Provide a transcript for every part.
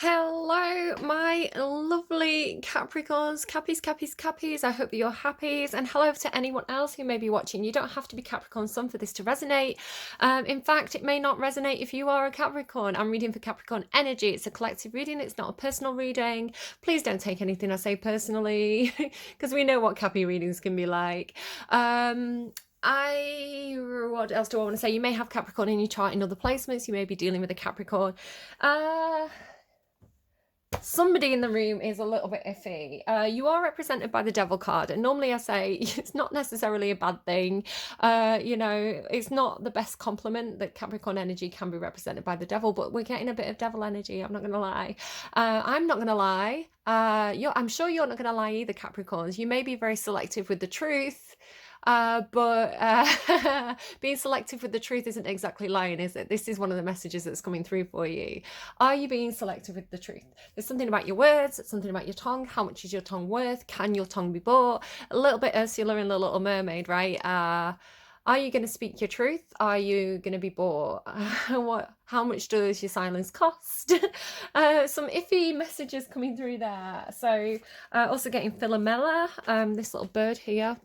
Hello, my lovely Capricorns, Cappies. I hope that you're happy. And hello to anyone else who may be watching. You don't have to be Capricorn Sun for this to resonate. In fact, it may not resonate if you are a Capricorn. I'm reading for Capricorn energy. It's a collective reading. It's not a personal reading. Please don't take anything I say personally, because we know what Cappy readings can be like. What else do I want to say? You may have Capricorn in your chart in other placements. You may be dealing with a Capricorn. Somebody in the room is a little bit iffy. You are represented by the devil card, and normally I say it's not necessarily a bad thing. It's not the best compliment that Capricorn energy can be represented by the devil, but we're getting a bit of devil energy. I'm not going to lie. I'm not going to lie. I'm sure you're not going to lie either, Capricorns. You may be very selective with the truth. But being selective with the truth isn't exactly lying, is it? This is one of the messages that's coming through for you. Are you being selective with the truth? There's something about your words, something about your tongue. How much is your tongue worth? Can your tongue be bought? A little bit Ursula in The Little Mermaid, right? Are you going to speak your truth? Are you going to be bought? How much does your silence cost? Some iffy messages coming through there. So also getting Philomela, this little bird here.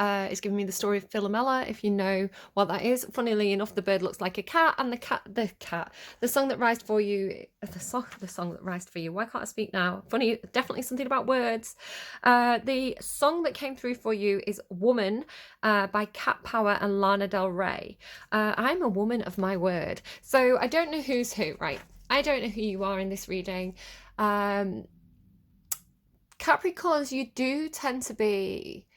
It's giving me the story of Philomela, if you know what that is. Funnily enough, the bird looks like a cat, and the song that rised for you, the song that rised for you. Why can't I speak now? Funny, definitely something about words. The song that came through for you is "Woman" by Cat Power and Lana Del Rey. I'm a woman of my word, so I don't know who's who, right? I don't know who you are in this reading. Capricorns, you do tend to be.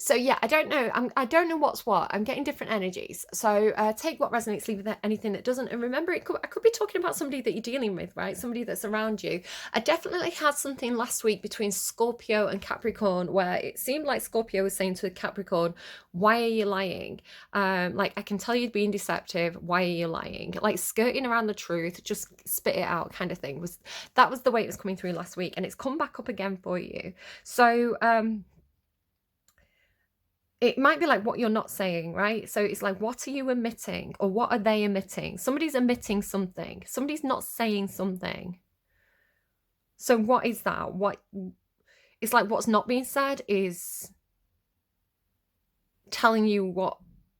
So yeah, I don't know. I don't know what's what. I'm getting different energies. So take what resonates, leave anything that doesn't. And remember, I could be talking about somebody that you're dealing with, right? Somebody that's around you. I definitely had something last week between Scorpio and Capricorn where it seemed like Scorpio was saying to Capricorn, "Why are you lying? Like, I can tell you're being deceptive. Why are you lying?" Like skirting around the truth, just spit it out, kind of thing. That was the way it was coming through last week, and it's come back up again for you. So it might be like what you're not saying, right? So it's like, what are you emitting, or what are they emitting? Somebody's emitting something. Somebody's not saying something. So what is that? It's like what's not being said is telling you what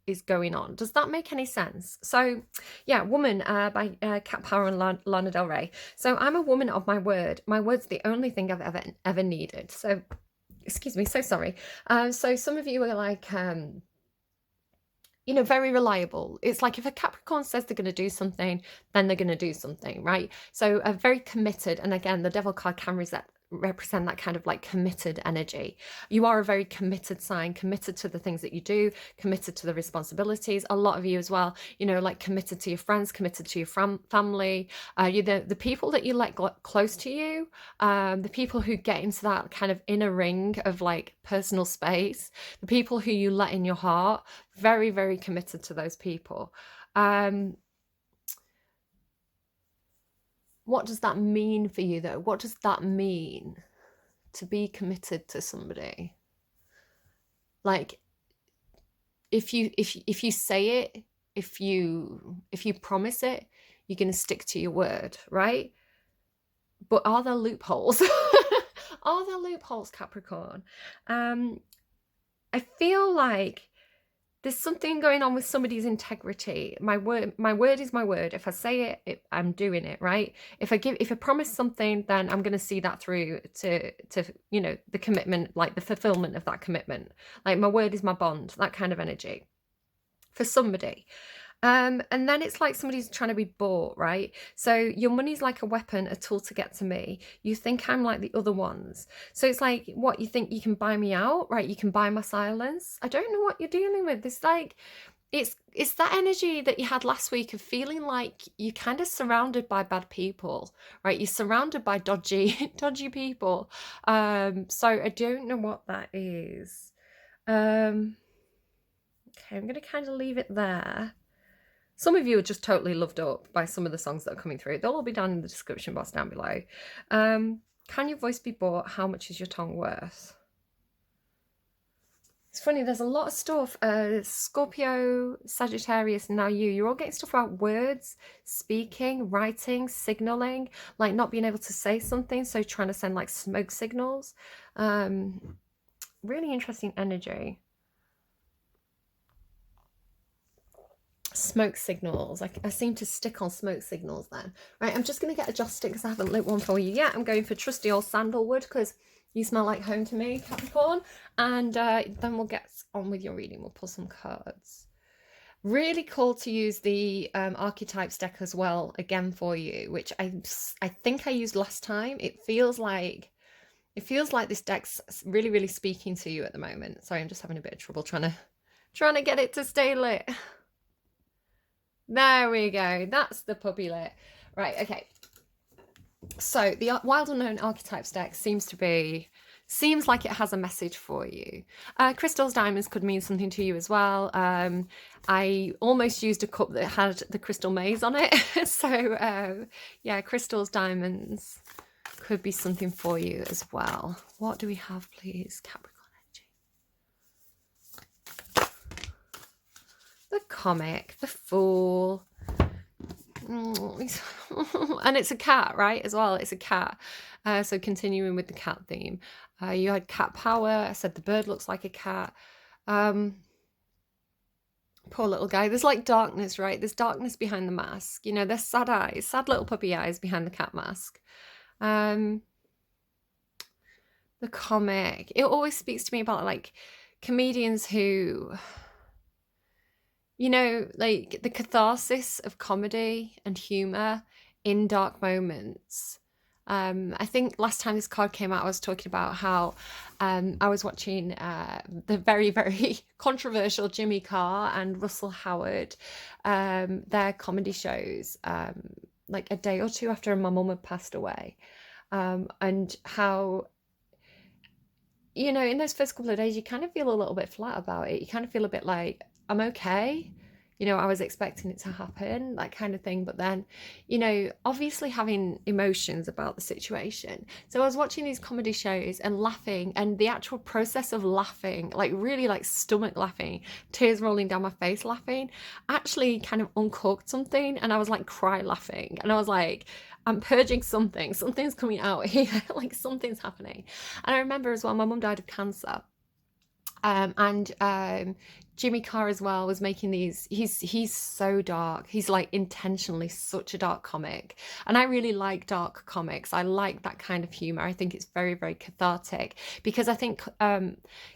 is going on. Does that make any sense? So yeah, Woman by Cat Power and Lana Del Rey. So I'm a woman of my word. My word's the only thing I've ever needed. So excuse me, so sorry. So some of you are like, very reliable. It's like if a Capricorn says they're going to do something, then they're going to do something, right? So very committed. And again, the devil card can represent that kind of like committed energy. You are a very committed sign, committed to the things that you do, committed to the responsibilities. A lot of you as well, like committed to your friends, committed to your family. The people that you let close to you, the people who get into that kind of inner ring of like personal space, the people who you let in your heart, very, very committed to those people. What does that mean for you, though? What does that mean to be committed to somebody? Like, if you say it, if you promise it, you're going to stick to your word, right? But are there loopholes? Are there loopholes, Capricorn? I feel like there's something going on with somebody's integrity. My word is my word. If I say it, I'm doing it, right? If I promise something, then I'm going to see that through to the commitment, like the fulfillment of that commitment. Like my word is my bond, that kind of energy for somebody. And then it's like somebody's trying to be bought, right? So your money's like a weapon, a tool to get to me. You think I'm like the other ones. So it's like, what, you think you can buy me out, right? You can buy my silence. I don't know what you're dealing with. It's like, it's that energy that you had last week of feeling like you're kind of surrounded by bad people, right? You're surrounded by dodgy people. So I don't know what that is. Okay, I'm going to kind of leave it there. Some of you are just totally loved up by some of the songs that are coming through. They'll all be down in the description box down below. Can your voice be bought? How much is your tongue worth? It's funny, there's a lot of stuff, Scorpio, Sagittarius, and now you're all getting stuff about words, speaking, writing, signaling, like not being able to say something, so trying to send like smoke signals. Really interesting energy. Smoke signals. I seem to stick on smoke signals then. Right, I'm just going to get adjusted because I haven't lit one for you yet. I'm going for trusty old sandalwood because you smell like home to me, Capricorn. And then we'll get on with your reading. We'll pull some cards. Really cool to use the archetypes deck as well again for you, which I think I used last time. It feels like this deck's really, really speaking to you at the moment. Sorry, I'm just having a bit of trouble trying to get it to stay lit. There we go. That's the puppy lit. Right, okay. So the Wild Unknown Archetypes deck seems like it has a message for you. Crystals, diamonds could mean something to you as well. I almost used a cup that had the crystal maze on it. So yeah, crystals, diamonds could be something for you as well. What do we have, please? Capricorn energy. The comic, the Fool. And it's a cat, right, as well. It's a cat. So continuing with the cat theme. You had cat power. I said the bird looks like a cat. Poor little guy. There's like darkness, right? There's darkness behind the mask. You know, there's sad eyes, sad little puppy eyes behind the cat mask. The comic. It always speaks to me about like comedians who, you know, like the catharsis of comedy and humor in dark moments. I think last time this card came out, I was talking about how I was watching the very, very controversial Jimmy Carr and Russell Howard, their comedy shows, like a day or two after my mum had passed away. And how, you know, in those first couple of days, you kind of feel a little bit flat about it. You kind of feel a bit like, I'm okay. You know, I was expecting it to happen, that kind of thing. But then, you know, obviously having emotions about the situation. So I was watching these comedy shows and laughing, and the actual process of laughing, like really like stomach laughing, tears rolling down my face laughing, actually kind of uncorked something. And I was like cry laughing. And I was like, I'm purging something. Something's coming out here. Like something's happening. And I remember as well, my mum died of cancer. Jimmy Carr as well was making these, he's so dark. He's like intentionally such a dark comic. And I really like dark comics. I like that kind of humor. I think it's very, very cathartic because I think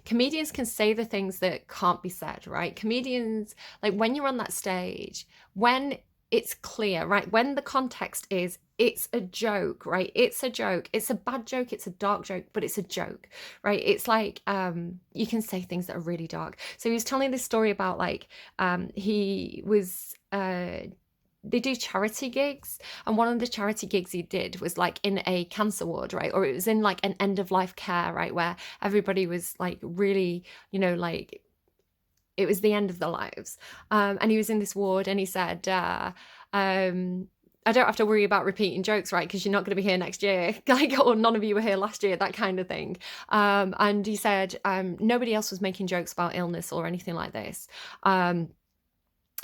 comedians can say the things that can't be said, right? Comedians, like when you're on that stage, when it's clear, right? When the context is, it's a joke, right? It's a joke. It's a bad joke. It's a dark joke, but it's a joke, right? It's like, you can say things that are really dark. So he was telling this story about like, he was, they do charity gigs, and one of the charity gigs he did was like in a cancer ward, right? Or it was in like an end of life care, right? Where everybody was like really, you know, like, it was the end of their lives. And he was in this ward and he said, I don't have to worry about repeating jokes, right? Because you're not going to be here next year. Like, or none of you were here last year, that kind of thing. And he said, nobody else was making jokes about illness or anything like this.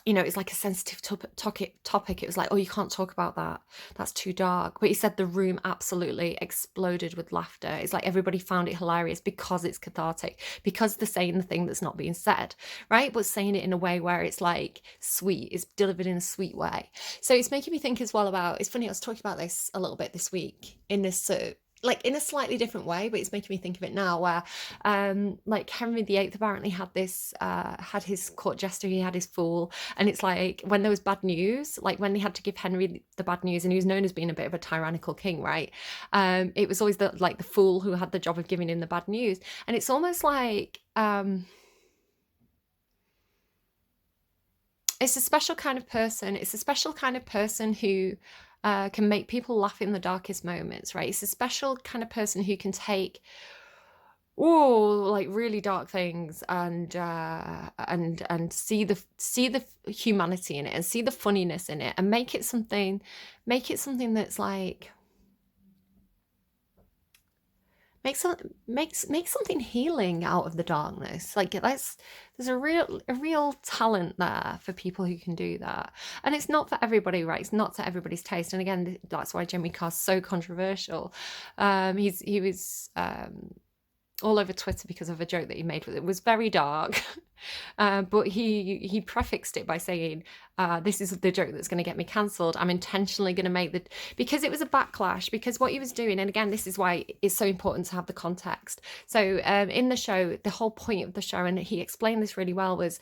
You know, it's like a sensitive topic. It was like, oh, you can't talk about that. That's too dark. But he said the room absolutely exploded with laughter. It's like everybody found it hilarious because it's cathartic, because they're saying the thing that's not being said, right? But saying it in a way where it's like sweet, it's delivered in a sweet way. So it's making me think as well about, it's funny, I was talking about this a little bit this week in this like in a slightly different way, but it's making me think of it now, where like Henry VIII apparently had this had his court jester, he had his fool, and it's like when there was bad news, like when they had to give Henry the bad news, and he was known as being a bit of a tyrannical king, right? It was always the fool who had the job of giving him the bad news. And it's almost like it's a special kind of person. It's a special kind of person who can make people laugh in the darkest moments, right? It's a special kind of person who can take, like really dark things and see the humanity in it and see the funniness in it and make it something that's like, make something healing out of the darkness. Like there's a real talent there for people who can do that, and it's not for everybody, right? It's not to everybody's taste, and again, that's why Jimmy Carr's so controversial. He was all over Twitter because of a joke that he made. It was very dark, but he prefixed it by saying, "This is the joke that's going to get me cancelled. I'm intentionally going to make the..." Because it was a backlash. Because what he was doing, and again, this is why it's so important to have the context. So in the show, the whole point of the show, and he explained this really well, was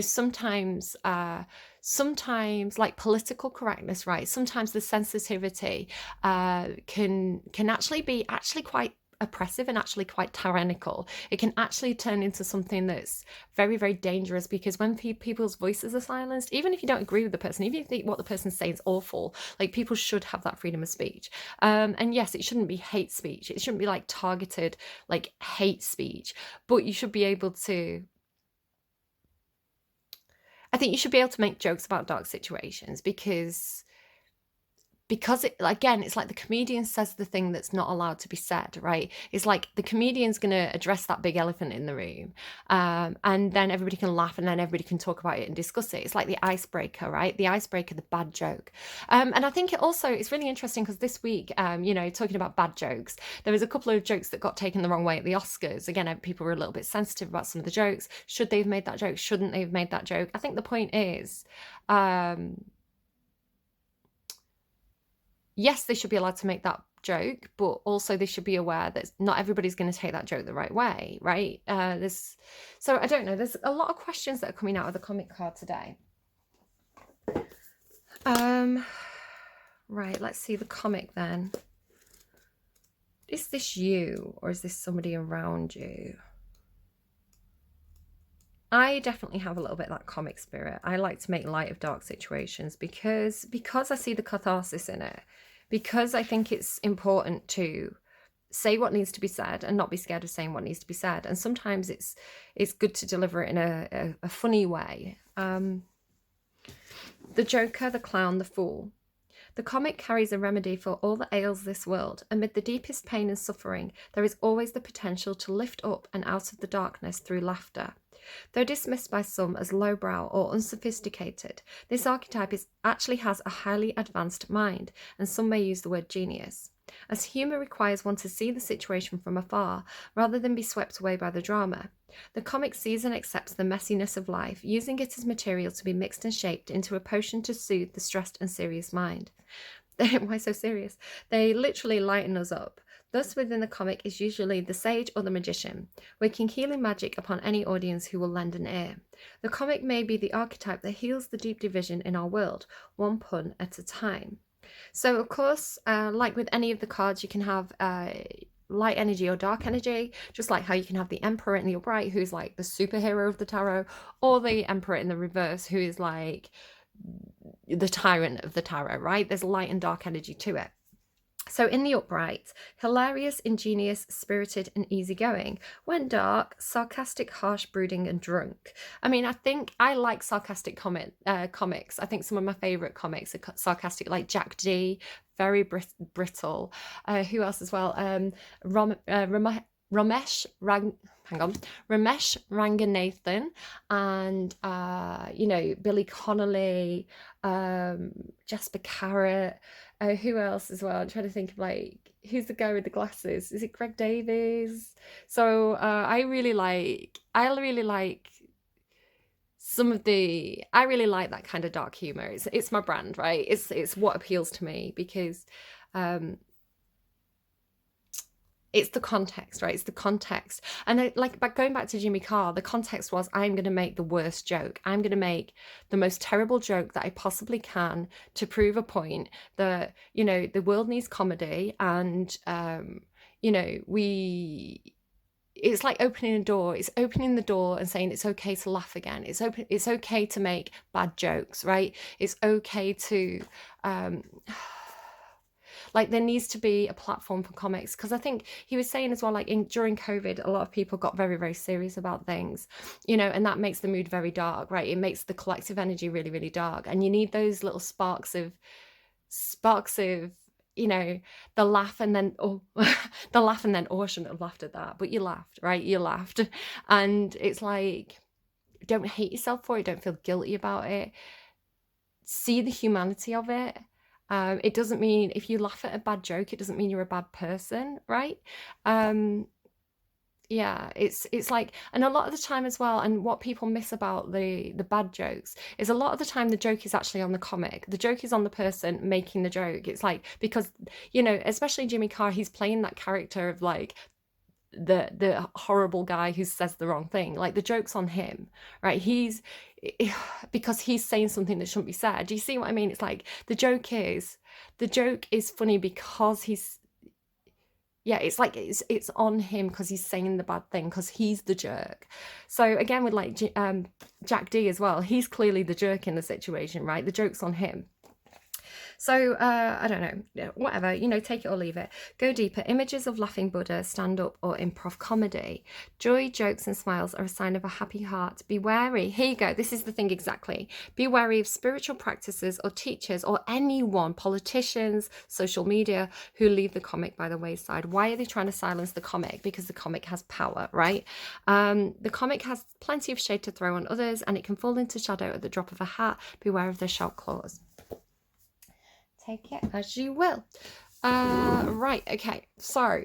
sometimes like political correctness, right? Sometimes the sensitivity can actually be quite oppressive and actually quite tyrannical. It can actually turn into something that's very, very dangerous, because when people's voices are silenced, even if you don't agree with the person, even if you think what the person's saying is awful, like, people should have that freedom of speech. And yes, it shouldn't be hate speech. It shouldn't be like targeted, like, hate speech, but you should be able to... I think you should be able to make jokes about dark situations, because it, again, it's like the comedian says the thing that's not allowed to be said, right? It's like the comedian's going to address that big elephant in the room, and then everybody can laugh, and then everybody can talk about it and discuss it. It's like the icebreaker, right? The icebreaker, the bad joke. And I think it's really interesting, because this week, talking about bad jokes, there was a couple of jokes that got taken the wrong way at the Oscars. Again, people were a little bit sensitive about some of the jokes. Should they have made that joke? Shouldn't they have made that joke? I think the point is... yes, they should be allowed to make that joke, but also they should be aware that not everybody's going to take that joke the right way, right? So I don't know. There's a lot of questions that are coming out of the comic card today. Right, let's see the comic then. Is this you, or is this somebody around you? I definitely have a little bit of that comic spirit. I like to make light of dark situations because I see the catharsis in it. Because I think it's important to say what needs to be said and not be scared of saying what needs to be said. And sometimes it's good to deliver it in a funny way. The Joker, the Clown, the Fool. The comic carries a remedy for all that ails this world. Amid the deepest pain and suffering, there is always the potential to lift up and out of the darkness through laughter. Though dismissed by some as lowbrow or unsophisticated, this archetype actually has a highly advanced mind, and some may use the word genius. As humour requires one to see the situation from afar, rather than be swept away by the drama, the comic sees and accepts the messiness of life, using it as material to be mixed and shaped into a potion to soothe the stressed and serious mind. Why so serious? They literally lighten us up. Thus, within the comic is usually the sage or the magician, working healing magic upon any audience who will lend an ear. The comic may be the archetype that heals the deep division in our world, one pun at a time. So, of course, like with any of the cards, you can have light energy or dark energy, just like how you can have the Emperor in the upright, who's like the superhero of the tarot, or the Emperor in the reverse, who is like the tyrant of the tarot, right? There's light and dark energy to it. So in the upright, hilarious, ingenious, spirited, and easygoing. When dark, sarcastic, harsh, brooding, and drunk. I mean, I think I like sarcastic comics. I think some of my favourite comics are sarcastic, like Jack D, very brittle. Who else as well? Ramesh Ranganathan, and Billy Connolly, Jasper Carrot. Who else as well? I'm trying to think of, like, who's the guy with the glasses? Is it Greg Davies? So I really like that kind of dark humor. It's my brand, right? It's what appeals to me, because it's the context, right? It's the context. And going back to Jimmy Carr, the context was, I'm going to make the worst joke. I'm going to make the most terrible joke that I possibly can to prove a point that, the world needs comedy. And, it's like opening a door. It's opening the door and saying it's okay to laugh again. It's okay to make bad jokes, right? It's okay to... there needs to be a platform for comics, because I think he was saying as well, during COVID, a lot of people got very, very serious about things, and that makes the mood very dark, right? It makes the collective energy really, really dark, and you need those little sparks of you know, the laugh and then, oh, the laugh and then, oh, I shouldn't have laughed at that. But you laughed, right? You laughed. And it's like, don't hate yourself for it. Don't feel guilty about it. See the humanity of it. It doesn't mean, if you laugh at a bad joke, it doesn't mean you're a bad person, right? Yeah, it's like, and a lot of the time as well, and what people miss about the bad jokes is a lot of the time the joke is actually on the comic. The joke is on the person making the joke. It's like, because, you know, especially Jimmy Carr, he's playing that character of like the horrible guy who says the wrong thing. Like, the joke's on him, right? He's because he's saying something that shouldn't be said. Do you see what I mean? It's like, the joke is funny because he's, yeah, it's like it's on him because he's saying the bad thing, because he's the jerk. So again, with like Jack D as well, he's clearly the jerk in the situation, right? The joke's on him. So, I don't know, whatever, you know, take it or leave it. Go deeper. Images of laughing Buddha, stand-up or improv comedy. Joy, jokes and smiles are a sign of a happy heart. Be wary. Here you go. This is the thing exactly. Be wary of spiritual practices or teachers or anyone, politicians, social media, who leave the comic by the wayside. Why are they trying to silence the comic? Because the comic has power, right? The comic has plenty of shade to throw on others, and it can fall into shadow at the drop of a hat. Beware of their sharp claws. Take it as you will. Right, okay, so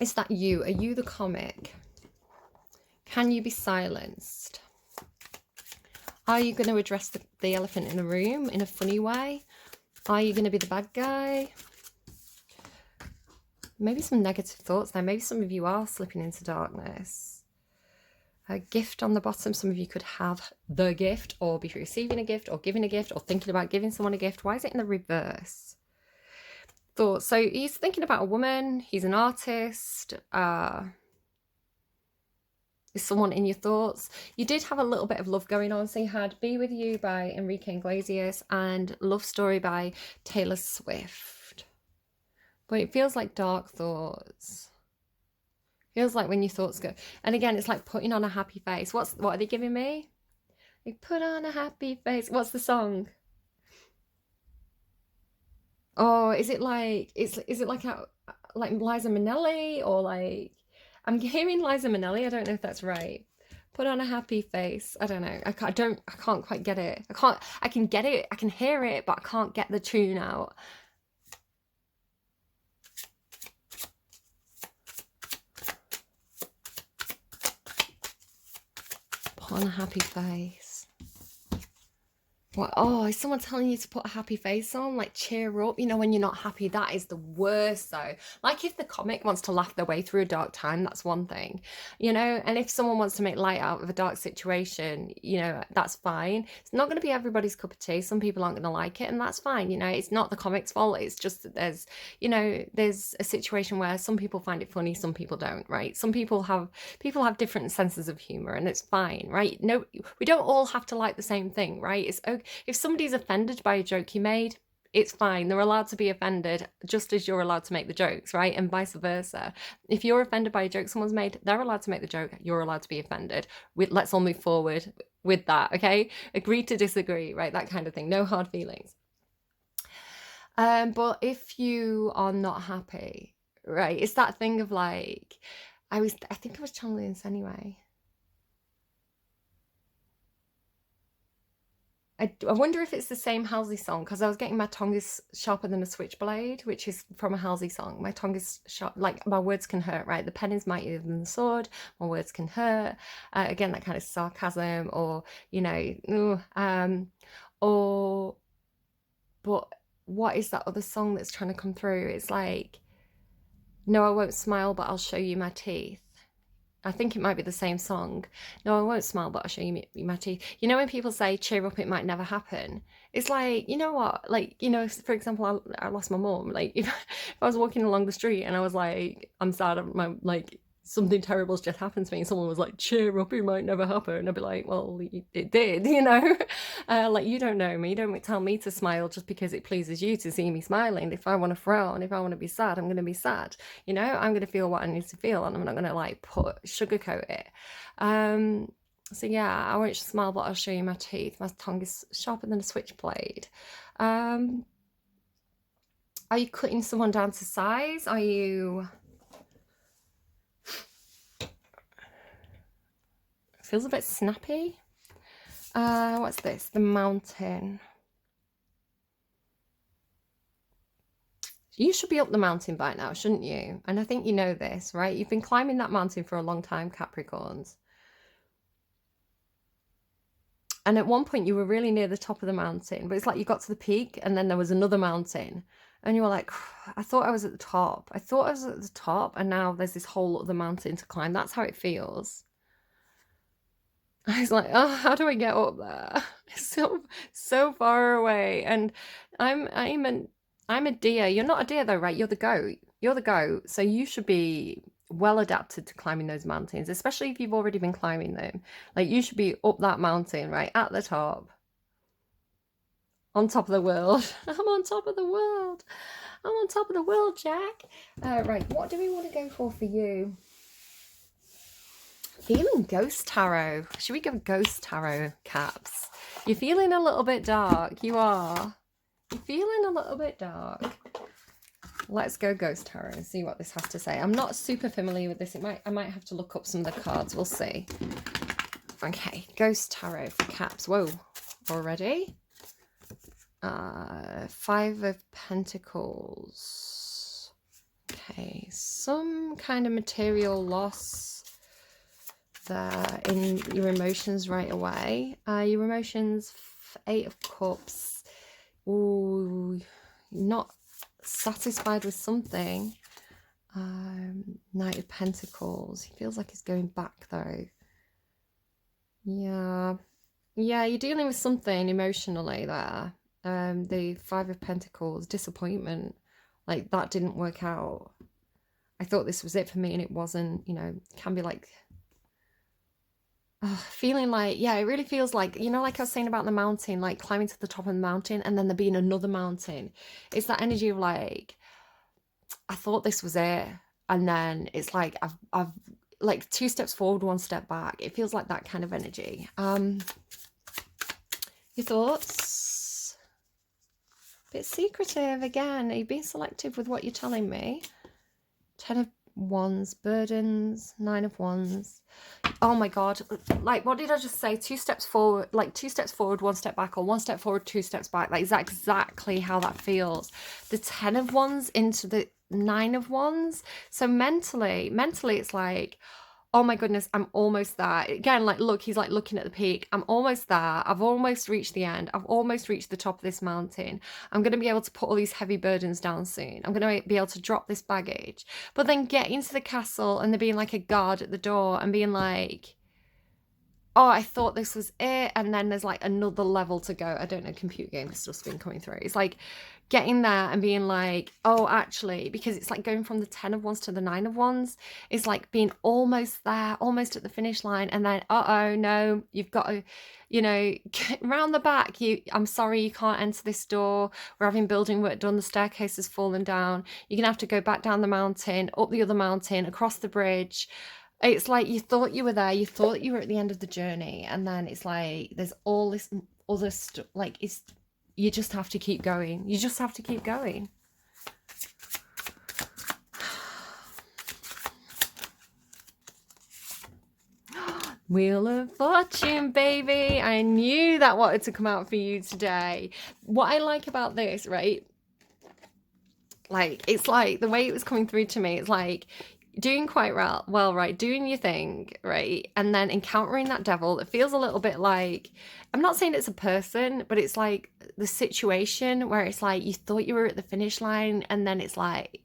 is that you? Are you the comic? Can you be silenced? Are you going to address the elephant in the room in a funny way? Are you going to be the bad guy? Maybe some negative thoughts there. Maybe some of you are slipping into darkness. A gift on the bottom. Some of you could have the gift, or be receiving a gift, or giving a gift, or thinking about giving someone a gift. Why is it in the reverse? Thoughts. So he's thinking about a woman. He's an artist. Is someone in your thoughts? You did have a little bit of love going on. So you had Be With You by Enrique Iglesias and Love Story by Taylor Swift. But it feels like dark thoughts. Feels like when your thoughts go, and again, it's like putting on a happy face. What are they giving me? Like, put on a happy face. What's the song? Oh, is it like, is it like Liza Minnelli, or like, I'm hearing Liza Minnelli. I don't know if that's right. Put on a happy face. I don't know. I can't quite get it. I can get it. I can hear it, but I can't get the tune out. Put on a happy face. What? Oh, is someone telling you to put a happy face on? Like, cheer up. You know, when you're not happy, that is the worst though. Like, if the comic wants to laugh their way through a dark time, that's one thing, you know, and if someone wants to make light out of a dark situation, you know, that's fine. It's not going to be everybody's cup of tea. Some people aren't going to like it, and that's fine. You know, it's not the comic's fault. It's just that there's, you know, there's a situation where some people find it funny, some people don't, right? Some people have different senses of humor, and it's fine, right? No, we don't all have to like the same thing, right? It's okay. If somebody's offended by a joke you made, it's fine. They're allowed to be offended, just as you're allowed to make the jokes, right? And vice versa. If you're offended by a joke someone's made, they're allowed to make the joke. You're allowed to be offended. Let's all move forward with that, okay? Agree to disagree, right? That kind of thing. No hard feelings. But if you are not happy, right? It's that thing of like, I think I was channeling this anyway. I wonder if it's the same Halsey song, because I was getting my tongue is sharper than a switchblade, which is from a Halsey song. My tongue is sharp, like my words can hurt, right? The pen is mightier than the sword. My words can hurt. Again, that kind of sarcasm, or, you know, but what is that other song that's trying to come through? It's like, no, I won't smile, but I'll show you my teeth. I think it might be the same song. No, I won't smile, but I'll show you my teeth. You know, when people say, cheer up, it might never happen. It's like, you know what? Like, you know, for example, I lost my mom. Like, if I was walking along the street and I was like, I'm sad, like, something terrible's just happened to me, and someone was like, cheer up, it might never happen. I'd be like, well, it did, you know? Like, you don't know me. Don't tell me to smile just because it pleases you to see me smiling. If I want to frown, if I want to be sad, I'm going to be sad. You know, I'm going to feel what I need to feel, and I'm not going to like sugarcoat it. So yeah, I won't smile, but I'll show you my teeth. My tongue is sharper than a switchblade. Are you cutting someone down to size? Are you... Feels a bit snappy. What's this? The mountain. You should be up the mountain by now, shouldn't you? And I think you know this, right? You've been climbing that mountain for a long time, Capricorns. And at one point you were really near the top of the mountain, but it's like you got to the peak and then there was another mountain. And you were like, I thought I was at the top. I thought I was at the top and now there's this whole other mountain to climb. That's how it feels. I was like, oh, how do I get up there? It's so far away. And I'm a deer. You're not a deer though, right? You're the goat. You're the goat. So you should be well adapted to climbing those mountains, especially if you've already been climbing them. Like you should be up that mountain, right? At the top. On top of the world. I'm on top of the world. I'm on top of the world, Jack. Right, what do we want to go for you? Feeling ghost tarot. Should we go ghost tarot, Caps? You're feeling a little bit dark. You are. You're feeling a little bit dark. Let's go ghost tarot and see what this has to say. I'm not super familiar with this. I might have to look up some of the cards. We'll see. Okay, ghost tarot for Caps. Whoa, already? 5 of Pentacles. Okay, some kind of material loss there in your emotions right away. Your emotions, 8 of Cups. Ooh, not satisfied with something. Knight of Pentacles. He feels like he's going back though. Yeah, you're dealing with something emotionally there. The 5 of Pentacles, disappointment. Like that didn't work out. I thought this was it for me and it wasn't. You know, can be like feeling like, yeah, it really feels like, you know, like I was saying about the mountain, like climbing to the top of the mountain and then there being another mountain. It's that energy of like, I thought this was it. And then it's like, I've like 2 steps forward, 1 step back. It feels like that kind of energy. Your thoughts? A bit secretive again. Are you being selective with what you're telling me? 10 of Wands, burdens, 9 of Wands. Oh my god, like what did I just say? 2 steps forward, like 2 steps forward, 1 step back, or 1 step forward, 2 steps back. Like, is that exactly how that feels? The 10 of Wands into the 9 of Wands. So mentally it's like, oh my goodness, I'm almost there. Again, like, look, he's like looking at the peak. I'm almost there. I've almost reached the end. I've almost reached the top of this mountain. I'm going to be able to put all these heavy burdens down soon. I'm going to be able to drop this baggage. But then get into the castle and there being like a guard at the door and being like, oh, I thought this was it. And then there's like another level to go. I don't know, computer game stuff's been coming through. It's like getting there and being like, oh, actually, because it's like going from the 10 of Wands to the 9 of Wands. It's like being almost there, almost at the finish line. And then, uh-oh, no, you've got to, you know, round the back. I'm sorry, you can't enter this door. We're having building work done. The staircase has fallen down. You're going to have to go back down the mountain, up the other mountain, across the bridge. It's like you thought you were there, you thought you were at the end of the journey, and then it's like there's all this other stuff. Like, it's, you just have to keep going. You just have to keep going. Wheel of Fortune, baby. I knew that wanted to come out for you today. What I like about this, right? Like, it's like the way it was coming through to me, it's like doing quite well, right? Doing your thing, right? And then encountering that devil that feels a little bit like, I'm not saying it's a person, but it's like the situation where it's like you thought you were at the finish line and then it's like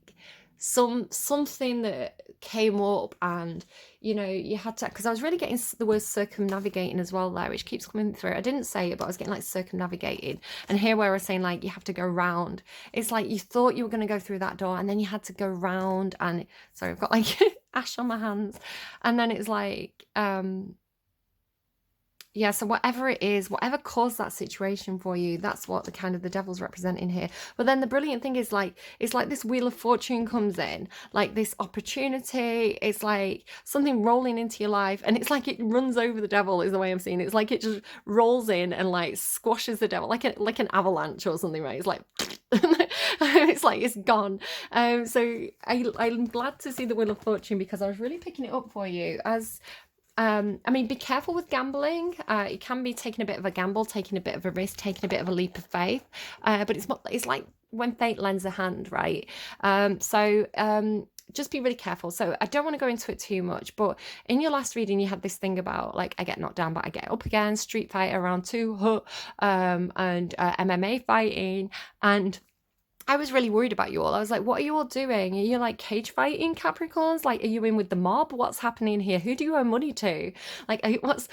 something that came up and, you know, you had to, because I was really getting the word circumnavigating as well there, which keeps coming through. I didn't say it, but I was getting like circumnavigating. And here where I was saying like you have to go round, it's like you thought you were going to go through that door and then you had to go round, and sorry, I've got like ash on my hands, and then it's like Yeah, so whatever it is, whatever caused that situation for you, that's what the kind of the devil's representing here. But then the brilliant thing is like, it's like this wheel of fortune comes in, like this opportunity. It's like something rolling into your life, and it's like it runs over the devil is the way I'm seeing it. It's like it just rolls in and like squashes the devil like an avalanche or something, right? It's like it's like it's gone. So I'm glad to see the wheel of fortune, because I was really picking it up for you as I mean, be careful with gambling. It can be taking a bit of a gamble, taking a bit of a risk, taking a bit of a leap of faith. But it's like when fate lends a hand, right? Just be really careful. So I don't want to go into it too much, but in your last reading, you had this thing about like I get knocked down, but I get up again. Street fighter around two, and MMA fighting, and I was really worried about you all. I was like, what are you all doing? Are you like cage fighting Capricorns? Like, are you in with the mob? What's happening here? Who do you owe money to? Like, I was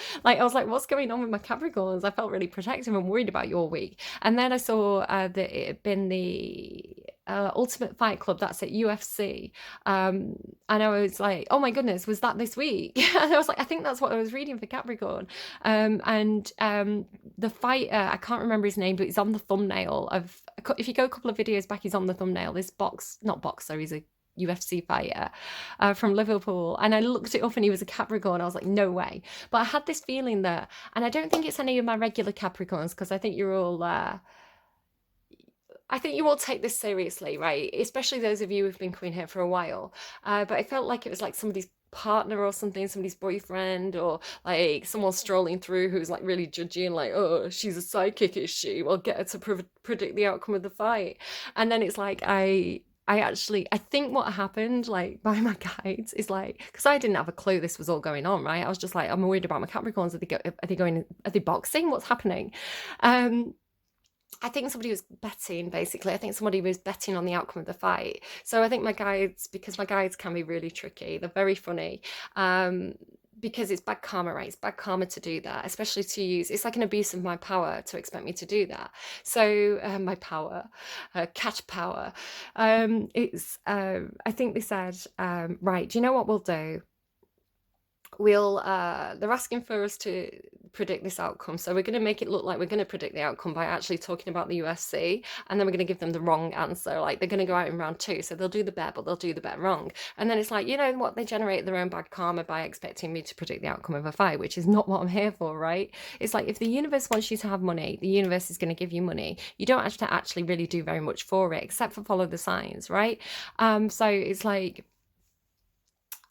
like, what's going on with my Capricorns? I felt really protective and worried about you all week. And then I saw that it had been the Ultimate Fight Club, that's at UFC. And I was like, oh my goodness, was that this week? And I was like, I think that's what I was reading for Capricorn. The fighter, I can't remember his name, but he's on the thumbnail of, if you go a couple of videos back, he's on the thumbnail. This not boxer, he's a UFC fighter from Liverpool. And I looked it up and he was a Capricorn. I was like, no way. But I had this feeling that, and I don't think it's any of my regular Capricorns, because I think you're all, I think you all take this seriously, right? Especially those of you who've been coming here for a while. But I felt like it was like somebody's partner or something, somebody's boyfriend, or like someone strolling through who's like really judgy and like, oh, she's a psychic, is she? Well, get her to predict the outcome of the fight. And then it's like I think what happened, like by my guides, is like, because I didn't have a clue this was all going on, right? I was just like, I'm worried about my Capricorns. Are they boxing? What's happening? I think somebody was betting, basically. I think somebody was betting on the outcome of the fight. So I think my guides, because my guides can be really tricky, they're very funny. Because it's bad karma, right? It's bad karma to do that, especially to use, it's like an abuse of my power to expect me to do that. So my power, catch power. I think they said, right, do you know what we'll do? They're asking for us to predict this outcome, so we're going to make it look like we're going to predict the outcome by actually talking about the UFC, and then we're going to give them the wrong answer. Like, they're going to go out in round 2, so they'll do the bet, but they'll do the bet wrong. And then it's like, you know what, they generate their own bad karma by expecting me to predict the outcome of a fight, which is not what I'm here for, right? It's like, if the universe wants you to have money, the universe is going to give you money. You don't have to actually really do very much for it, except for follow the signs, right? So it's like,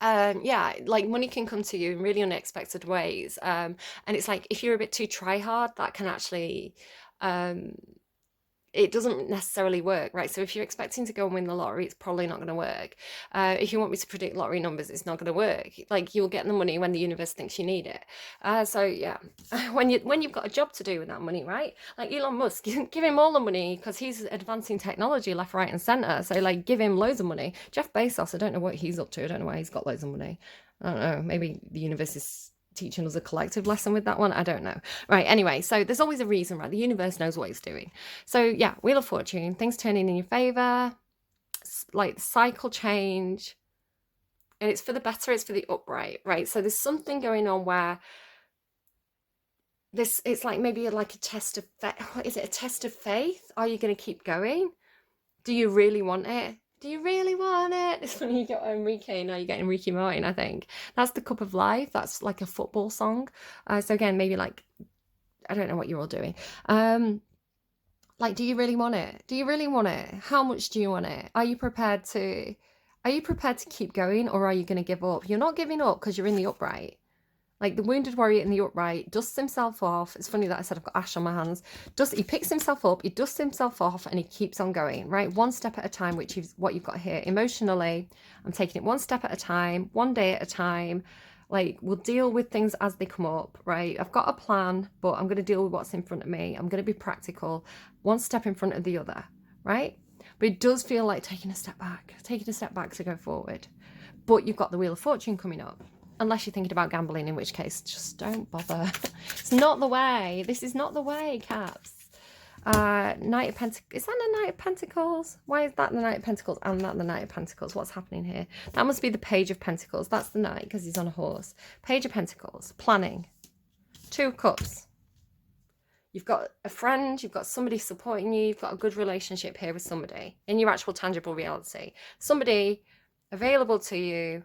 yeah, like money can come to you in really unexpected ways. And it's like, if you're a bit too try hard, that can actually, um, it doesn't necessarily work, right? So if you're expecting to go and win the lottery, it's probably not going to work. If you want me to predict lottery numbers, it's not going to work. Like, you'll get the money when the universe thinks you need it. So yeah, when you've got a job to do with that money, right? Like Elon Musk, give him all the money because he's advancing technology left, right, and center. So like, give him loads of money. Jeff Bezos, I don't know what he's up to. I don't know why he's got loads of money. I don't know. Maybe the universe is teaching us a collective lesson with that one. I don't know. Right. Anyway, so there's always a reason, right? The universe knows what it's doing. So yeah, Wheel of Fortune, things turning in your favor, like cycle change, and it's for the better. It's for the upright, right? So there's something going on where it's like maybe like a test of is it a test of faith? Are you going to keep going? Do you really want it? Do you really want it? It's funny, you got Enrique, now you get Enrique Martin, I think. That's the Cup of Life. That's like a football song. So again, maybe like, I don't know what you're all doing. Like, do you really want it? Do you really want it? How much do you want it? Are you prepared to keep going, or are you going to give up? You're not giving up because you're in the upright. Like, the wounded warrior in the upright dusts himself off. It's funny that I said I've got ash on my hands. He picks himself up, he dusts himself off, and he keeps on going, right? One step at a time, which is what you've got here. Emotionally, I'm taking it one step at a time, one day at a time. Like, we'll deal with things as they come up, right? I've got a plan, but I'm going to deal with what's in front of me. I'm going to be practical, one step in front of the other, right? But it does feel like taking a step back to go forward. But you've got the Wheel of Fortune coming up. Unless you're thinking about gambling, in which case, just don't bother. It's not the way. This is not the way, Caps. Knight of Pentacles. Is that the Knight of Pentacles? Why is that the Knight of Pentacles and that the Knight of Pentacles? What's happening here? That must be the Page of Pentacles. That's the Knight because he's on a horse. Page of Pentacles. Planning. Two of Cups. You've got a friend, you've got somebody supporting you, you've got a good relationship here with somebody in your actual tangible reality. Somebody available to you,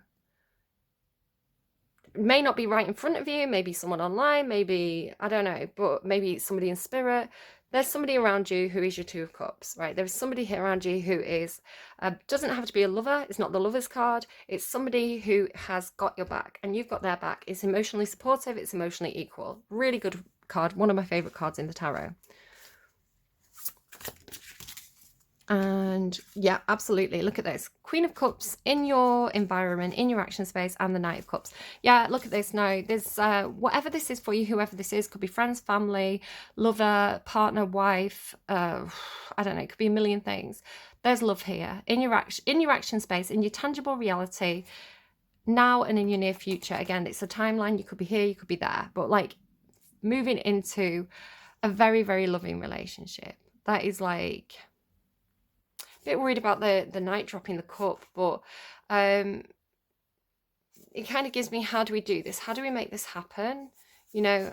may not be right in front of you, maybe someone online, maybe, I don't know, but maybe somebody in spirit. There's somebody around you who is your Two of Cups, right? There's somebody here around you who is, doesn't have to be a lover. It's not the lover's card. It's somebody who has got your back and you've got their back. It's emotionally supportive. It's emotionally equal. Really good card. One of my favorite cards in the tarot. And yeah, absolutely. Look at this. Queen of Cups in your environment, in your action space, and the Knight of Cups. Yeah, look at this. No, there's whatever this is for you, whoever this is, could be friends, family, lover, partner, wife. I don't know. It could be a million things. There's love here in your action space, in your tangible reality, now and in your near future. Again, it's a timeline. You could be here, you could be there, but like moving into a very, very loving relationship. That is like, bit worried about the Knight dropping the cup, but it kind of gives me, how do we do this? How do we make this happen? You know,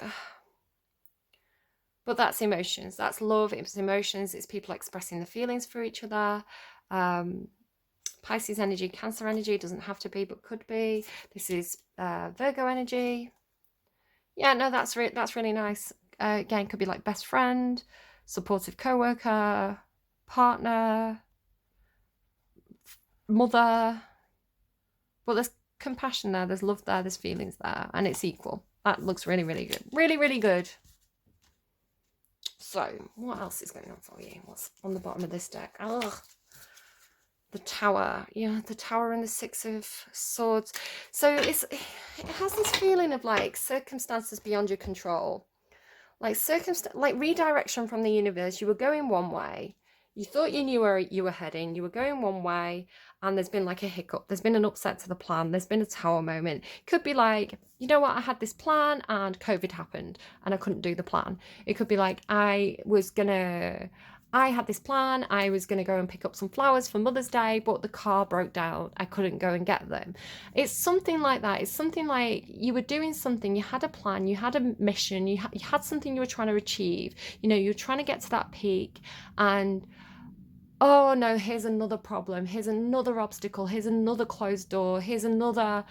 but that's emotions. That's love. It's emotions. It's people expressing the feelings for each other. Pisces energy, Cancer energy, doesn't have to be, but could be. This is Virgo energy. Yeah, no, that's really nice. Again, could be like best friend, supportive co-worker, partner, mother. But there's compassion there, there's love there, there's feelings there, and it's equal. That looks really, really good. Really, really good. So, what else is going on for you? What's on the bottom of this deck? Ugh. The Tower. Yeah, the Tower and the Six of Swords. So it has this feeling of like circumstances beyond your control. Like redirection from the universe. You were going one way. You thought you knew where you were heading. You were going one way, and there's been like a hiccup. There's been an upset to the plan. There's been a tower moment. Could be like, you know what? I had this plan and COVID happened and I couldn't do the plan. It could be like, I had this plan. I was going to go and pick up some flowers for Mother's Day, but the car broke down. I couldn't go and get them. It's something like that. It's something like you were doing something. You had a plan. You had a mission. You had something you were trying to achieve. You know, you were trying to get to that peak, and oh no, here's another problem. Here's another obstacle. Here's another closed door. Here's another...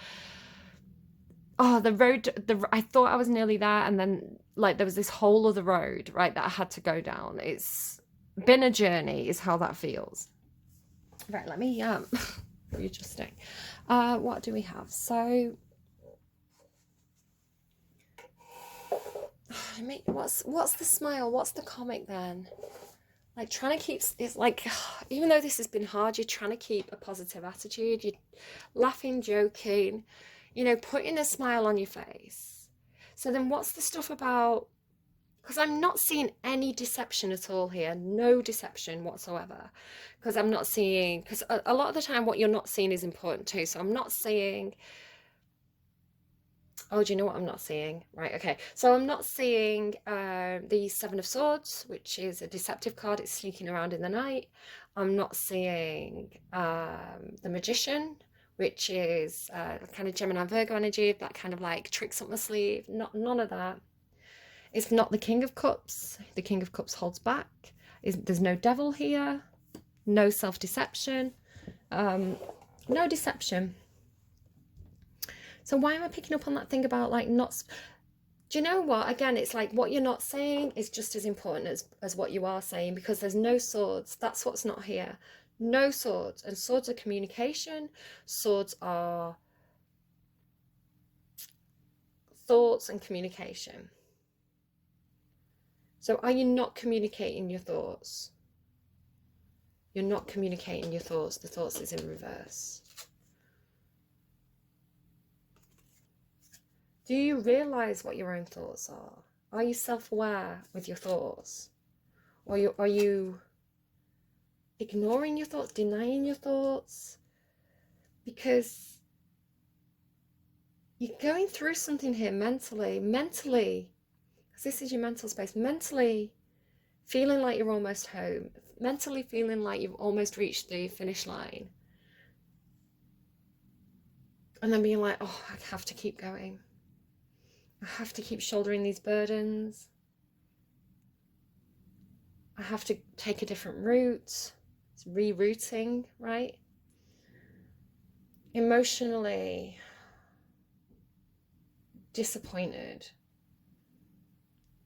Oh, the road, I thought I was nearly there, and then like there was this whole other road, right, that I had to go down. It's been a journey, is how that feels. Right, let me readjusting. What do we have? So what's the smile? What's the comic then? Like trying to keep, it's like, even though this has been hard, you're trying to keep a positive attitude. You're laughing, joking, you know, putting a smile on your face. So then what's the stuff about, because I'm not seeing any deception at all here. No deception whatsoever. Because I'm not seeing, because a lot of the time what you're not seeing is important too. So I'm not seeing, oh, do you know what I'm not seeing? Right, okay. So I'm not seeing the Seven of Swords, which is a deceptive card. It's sneaking around in the night. I'm not seeing the Magician, which is kind of Gemini Virgo energy, that kind of like tricks up my sleeve. None of that. It's not the King of Cups. The King of Cups holds back. There's no devil here. No self-deception. No deception. So why am I picking up on that thing about like not... Do you know what? Again, it's like what you're not saying is just as important as what you are saying, because there's no swords. That's what's not here. No swords. And swords are communication. Swords are thoughts and communication. So are you not communicating your thoughts? You're not communicating your thoughts. The thoughts is in reverse. Do you realize what your own thoughts are? Are you self-aware with your thoughts? Or are you ignoring your thoughts, denying your thoughts? Because you're going through something here mentally, because this is your mental space, mentally feeling like you're almost home, mentally feeling like you've almost reached the finish line. And then being like, oh, I have to keep going. I have to keep shouldering these burdens. I have to take a different route. It's rerouting, right? Emotionally disappointed.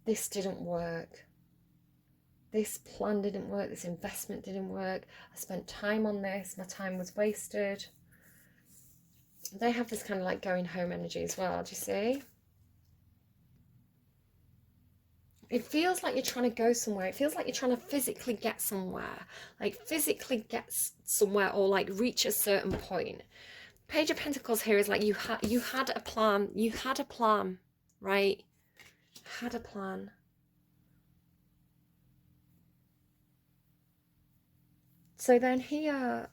This didn't work. This plan didn't work. This investment didn't work. I spent time on this. My time was wasted. They have this kind of like going home energy as well. Do you see? It feels like you're trying to go somewhere. It feels like you're trying to physically get somewhere. Like physically get somewhere, or like reach a certain point. Page of Pentacles here is like you had a plan. You had a plan, right? Had a plan. So then here,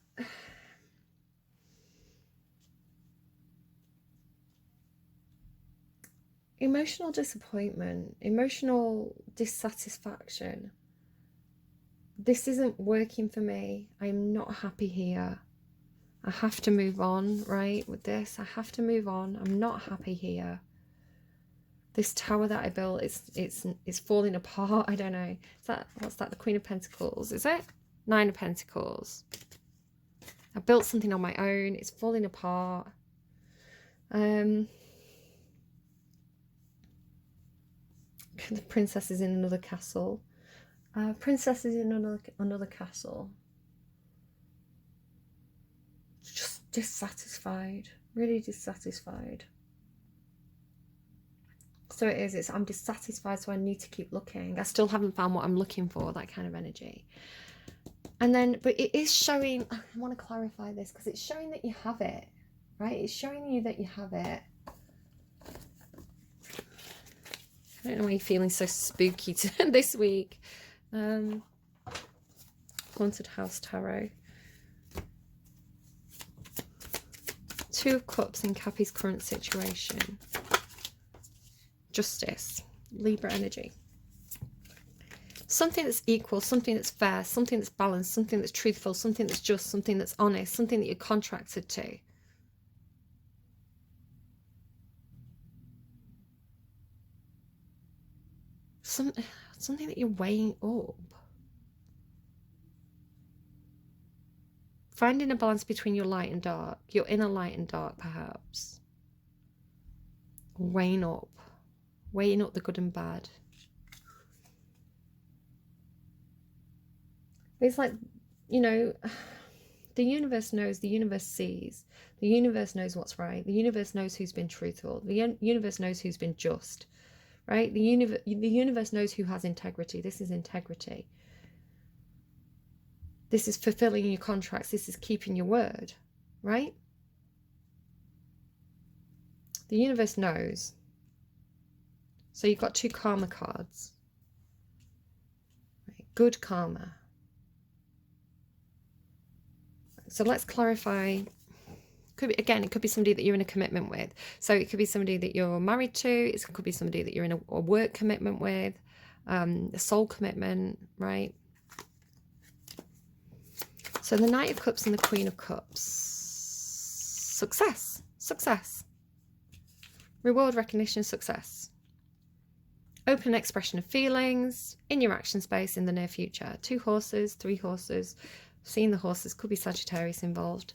emotional disappointment, emotional dissatisfaction. This isn't working for me. I'm not happy here. I have to move on, right? With this, I have to move on. I'm not happy here. This tower that I built, it's falling apart. I don't know. Is that, what's that? The Queen of Pentacles, is it? Nine of Pentacles. I built something on my own. It's falling apart. The princess is in another castle. Princess is in another castle. Just dissatisfied. Really dissatisfied. So it is. I'm dissatisfied, so I need to keep looking. I still haven't found what I'm looking for, that kind of energy. And then, but it is showing, I want to clarify this, because it's showing that you have it, right? It's showing you that you have it. I don't know why you're feeling so spooky this week. Haunted House Tarot. Two of Cups in Cappy's current situation. Justice. Libra energy. Something that's equal, something that's fair, something that's balanced, something that's truthful, something that's just, something that's honest, something that you're contracted to. Something that you're weighing up. Finding a balance between your light and dark, your inner light and dark, perhaps. Weighing up the good and bad. It's like, you know, the universe knows, the universe sees, the universe knows what's right, the universe knows who's been truthful, the universe knows who's been just, right? The universe knows who has integrity. This is integrity. This is fulfilling your contracts. This is keeping your word, right? The universe knows. So you've got two karma cards. Right? Good karma. So let's clarify. It could be somebody that you're in a commitment with. So it could be somebody that you're married to. It could be somebody that you're in a work commitment with, a soul commitment, right? So the Knight of Cups and the Queen of Cups. Success. Success. Reward, recognition, success. Open expression of feelings in your action space in the near future. 2 horses, 3 horses. Seeing the horses, could be Sagittarius involved.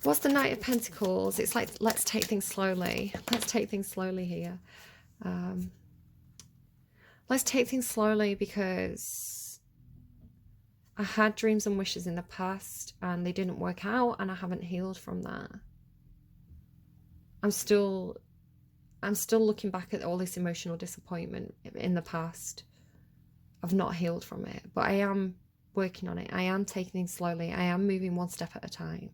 What's the Knight of Pentacles? It's like, let's take things slowly. Let's take things slowly here. Let's take things slowly because I had dreams and wishes in the past and they didn't work out and I haven't healed from that. I'm still looking back at all this emotional disappointment in the past. I've not healed from it, but I am working on it. I am taking things slowly. I am moving one step at a time.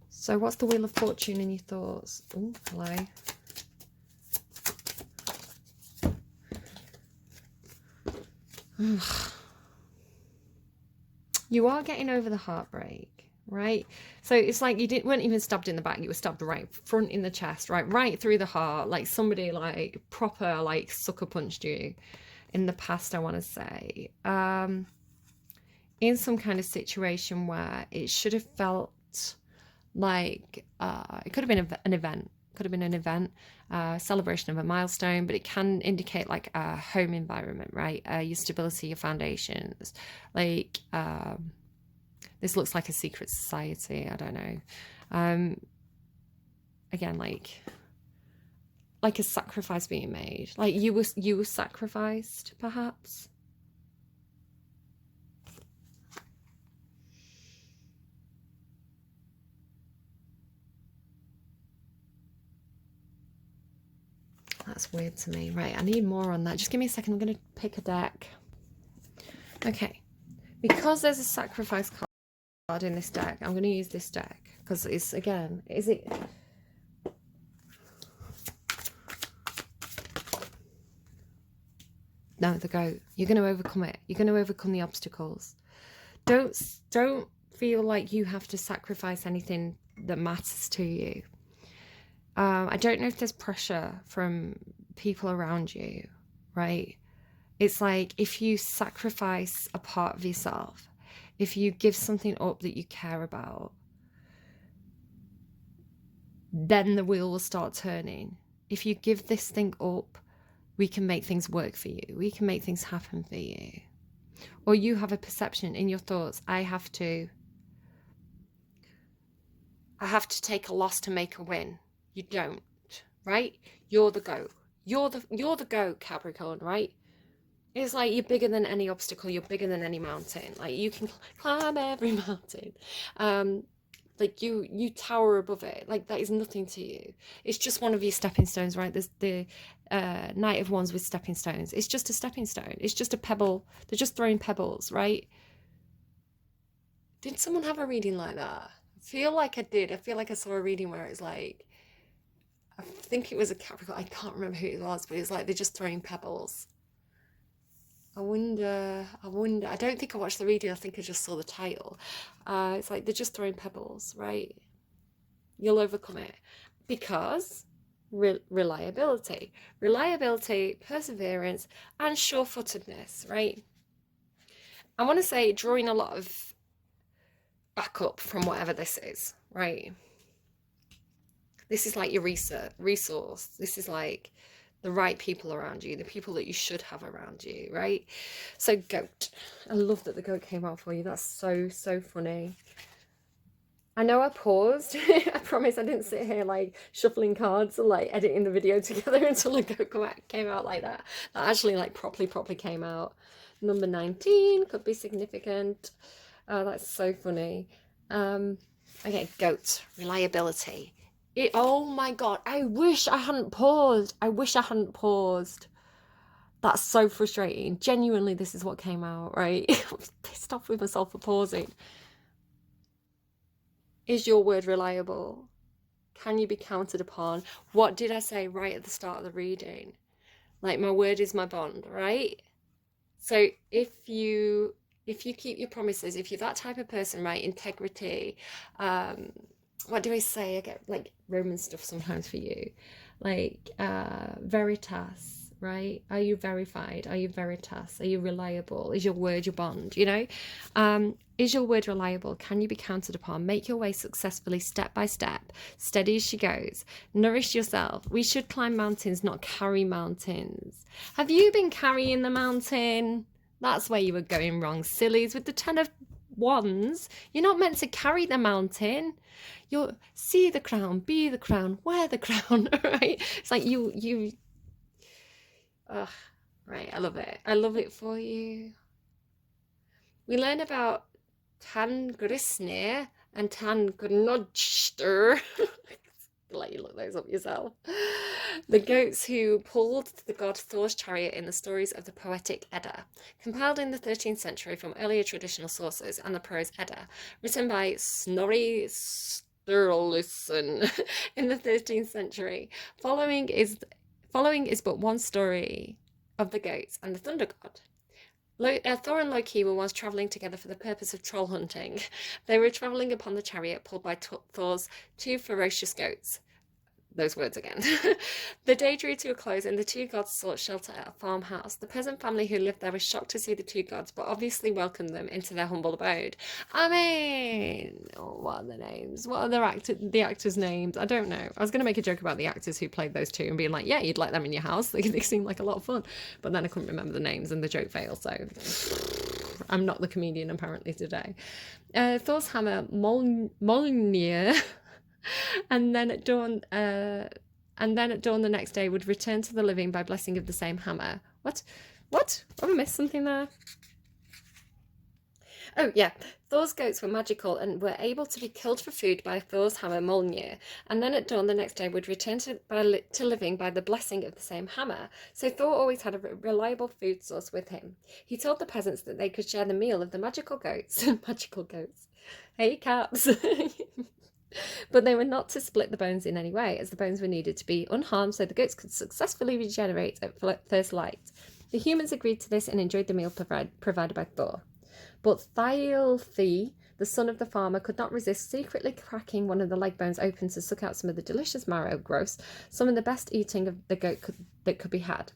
So what's the Wheel of Fortune in your thoughts? Oh, hello. You are getting over the heartbreak, right? So it's like you weren't even stabbed in the back. You were stabbed right front in the chest, right through the heart. Like somebody like proper like sucker punched you in the past, I want to say. in some kind of situation where it should have felt like it could have been an event, celebration of a milestone, but it can indicate like a home environment, right? Your stability, your foundations. Like this looks like a secret society. I don't know. Again, like a sacrifice being made. Like you were sacrificed, perhaps. That's weird to me. Right, I need more on that. Just give me a second. I'm going to pick a deck. Okay. Because there's a sacrifice card in this deck, I'm going to use this deck. Because it's, again, is it... No, the goat. You're going to overcome it. You're going to overcome the obstacles. Don't feel like you have to sacrifice anything that matters to you. I don't know if there's pressure from people around you, right? It's like if you sacrifice a part of yourself, if you give something up that you care about, then the wheel will start turning. If you give this thing up, we can make things work for you. We can make things happen for you. Or you have a perception in your thoughts, I have to take a loss to make a win. You don't, right? You're the goat. You're the goat, Capricorn, right? It's like you're bigger than any obstacle. You're bigger than any mountain. Like you can climb every mountain. Like you tower above it. Like that is nothing to you. It's just one of your stepping stones, right? There's the Knight of Wands with stepping stones. It's just a stepping stone. It's just a pebble. They're just throwing pebbles, right? Did someone have a reading like that? I feel like I did. I feel like I saw a reading where it's like, I think it was a Capricorn. I can't remember who it was, but it's like they're just throwing pebbles. I wonder. I don't think I watched the reading. I think I just saw the title. It's like they're just throwing pebbles, right? You'll overcome it because reliability, perseverance, and sure-footedness, right? I want to say drawing a lot of backup from whatever this is, right? This is like your resource. This is like the right people around you, the people that you should have around you, right? So goat. I love that the goat came out for you. That's so funny. I know I paused. I promise I didn't sit here like shuffling cards and like editing the video together until the goat came out like that. That actually like properly came out. Number 19 could be significant. Oh, that's so funny. Okay, goat. Reliability. Oh my god, I wish I hadn't paused. That's so frustrating. Genuinely, this is what came out, right? I'm pissed off with myself for pausing. Is your word reliable? Can you be counted upon? What did I say right at the start of the reading? Like, my word is my bond, right? So if you keep your promises, if you're that type of person, right? Integrity, what do I say? I get like Roman stuff sometimes for you, like veritas, right? Are you verified? Are you veritas? Are you reliable? Is your word your bond? You know, is your word reliable? Can you be counted upon? Make your way successfully, step by step, steady as she goes. Nourish yourself. We should climb mountains, not carry mountains. Have you been carrying the mountain? That's where you were going wrong, sillies. With the 10 of Wands, you're not meant to carry the mountain. You're see the crown, be the crown, wear the crown, right? It's like you right, I love it. I love it for you. We learn about Tangrisnir and Tangnodster. Let you look those up yourself. The goats who pulled the god Thor's chariot in the stories of the poetic Edda, compiled in the 13th century from earlier traditional sources, and the prose Edda, written by Snorri Sturluson in the 13th century. Following is but one story of the goats and the thunder god. Thor and Loki were once travelling together for the purpose of troll hunting. They were travelling upon the chariot pulled by Thor's two ferocious goats. those words again. The day drew to a close and the two gods sought shelter at a farmhouse. The peasant family who lived there was shocked to see the two gods, but obviously welcomed them into their humble abode. I mean, what are the names? What are the actors' names? I don't know. I was going to make a joke about the actors who played those two and being like, yeah, you'd like them in your house. They seem like a lot of fun. But then I couldn't remember the names and the joke failed, so I'm not the comedian apparently today. Thor's hammer, Mjolnir, and then at dawn the next day would return to the living by blessing of the same hammer. What? Have I missed something there? Oh, yeah. Thor's goats were magical and were able to be killed for food by Thor's hammer Mjolnir, and then at dawn the next day would return to living by the blessing of the same hammer. So Thor always had a reliable food source with him. He told the peasants that they could share the meal of the magical goats. Magical goats. Hey, caps. But they were not to split the bones in any way, as the bones were needed to be unharmed so the goats could successfully regenerate at first light. The humans agreed to this and enjoyed the meal provided by Thor. But Thialfi, the son of the farmer, could not resist secretly cracking one of the leg bones open to suck out some of the delicious marrow. Gross, some of the best eating of the goat that could be had.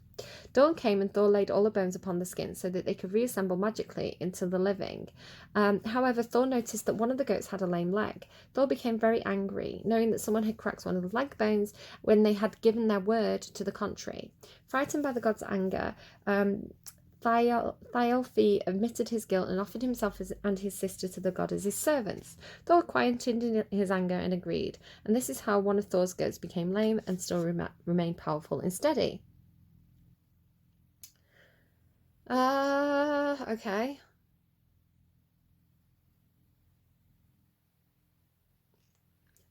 Dawn came and Thor laid all the bones upon the skin so that they could reassemble magically into the living. However, Thor noticed that one of the goats had a lame leg. Thor became very angry, knowing that someone had cracked one of the leg bones when they had given their word to the contrary. Frightened by the god's anger, Thialfi admitted his guilt and offered himself and his sister to the god as his servants. Thor quieted his anger and agreed, and this is how one of Thor's goats became lame and still remained powerful and steady. Okay.